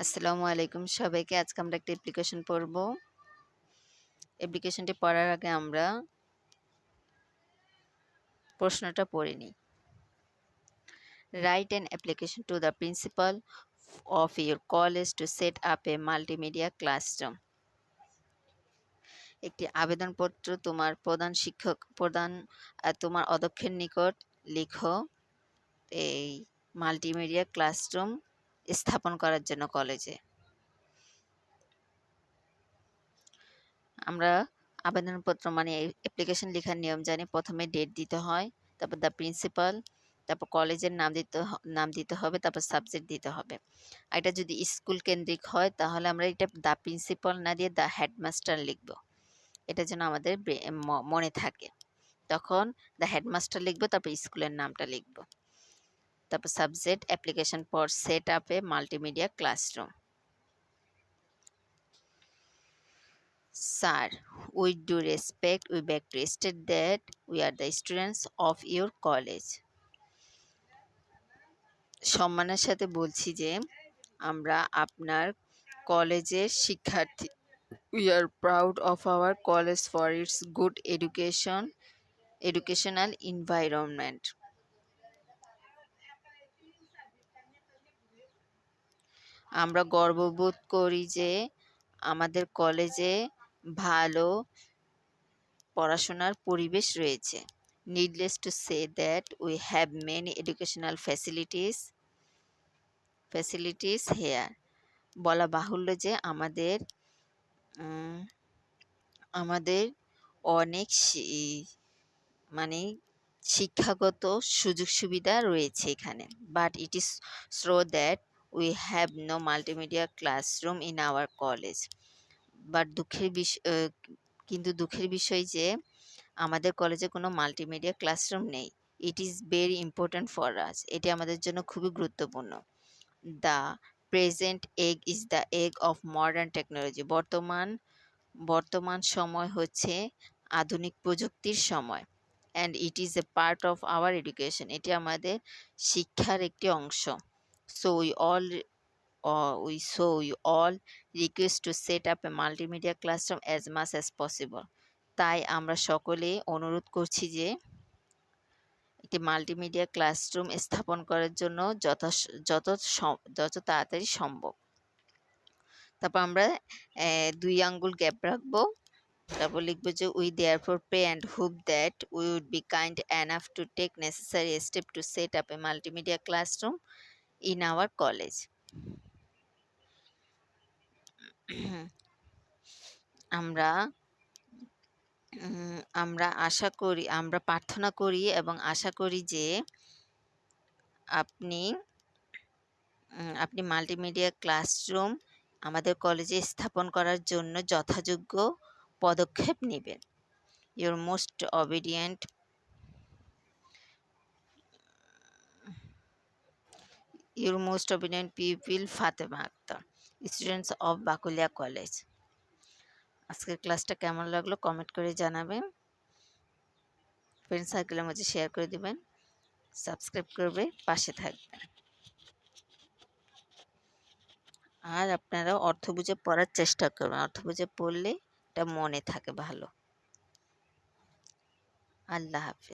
আসসালামু আলাইকুম সবাইকে। আজকে আমরা একটা অ্যাপ্লিকেশন পড়ব। অ্যাপ্লিকেশনটি পড়ার আগে আমরা প্রশ্নটা পড়ে নিই। Write an application to the principal of your college to set up a multimedia classroom. একটি আবেদনপত্র তোমার অধ্যক্ষের নিকট লিখো এই মাল্টিমিডিয়া ক্লাসরুম স্থাপন করার জন্য কলেজে। আমরা আবেদনপত্র মানে অ্যাপ্লিকেশন লেখার নিয়ম জানি। প্রথমে ডেট দিতে হয়, তারপর দ্য প্রিন্সিপাল, তারপর কলেজের নাম দিতে হবে, তারপর সাবজেক্ট দিতে হবে। আর এটা যদি স্কুল কেন্দ্রিক হয় তাহলে আমরা এটা দ্য প্রিন্সিপাল না দিয়ে দ্য হেডমাস্টার লিখব। এটা যেন আমাদের মনে থাকে। তখন দ্য হেডমাস্টার লিখবো, তারপর স্কুলের নামটা লিখব। তারপর subject application for set up a multimedia classroom. Sir, with due respect, we beg to state that we are the students of your college. সম্মানের সাথে বলছি যে আমরা আপনার কলেজের শিক্ষার্থী। We are proud of our college for its good educational environment. আমরা গর্ববোধ করি যে আমাদের কলেজে ভালো পড়াশোনার পরিবেশ রয়েছে। Needless to say that we have many educational facilities here. বলা বাহুল্য যে আমাদের অনেক মানে শিক্ষাগত সুযোগ সুবিধা রয়েছে এখানে। But it is so that we have no multimedia classroom in our college. But কিন্তু দুঃখের বিষয় যে আমাদের কলেজে কোনো মাল্টিমিডিয়া ক্লাসরুম নেই। It is very important for us. এটি আমাদের জন্য খুবই গুরুত্বপূর্ণ। The present egg is the egg of modern technology. বর্তমান সময় হচ্ছে আধুনিক প্রযুক্তির সময়। And it is a part of our education. এটি আমাদের শিক্ষার একটি অংশ। So we all request to set up a multimedia classroom as much as possible. তাই আমরা সকলে অনুরোধ করছি যে একটি মাল্টিমিডিয়া ক্লাসরুম স্থাপন করার জন্য যত তাড়াতাড়ি সম্ভব। তারপর আমরা 2 আঙ্গুল গ্যাপ রাখবো। তারপর লিখবো যে we therefore pray and hope that we would be kind enough to take necessary step to set up a multimedia classroom in our college. আমরা প্রার্থনা করি এবং আশা করি যে আপনি মাল্টিমিডিয়া ক্লাসরুম আমাদের কলেজে স্থাপন করার জন্য যথাযোগ্য পদক্ষেপ নেবেন। Your most obedient pupil Fatema Akter, students of Bakulia college. আজকের ক্লাসটা কেমন লাগলো কমেন্ট করে জানাবেন। ফ্রেন্ড সার্কেলের মধ্যে শেয়ার করে দিবেন। সাবস্ক্রাইব করবে, পাশে থাকবেন। আর আপনারা অর্থ বুঝে পড়ার চেষ্টা করবেন। অর্থ বুঝে পড়লে এটা মনে থাকে ভালো। আল্লাহ হাফেজ।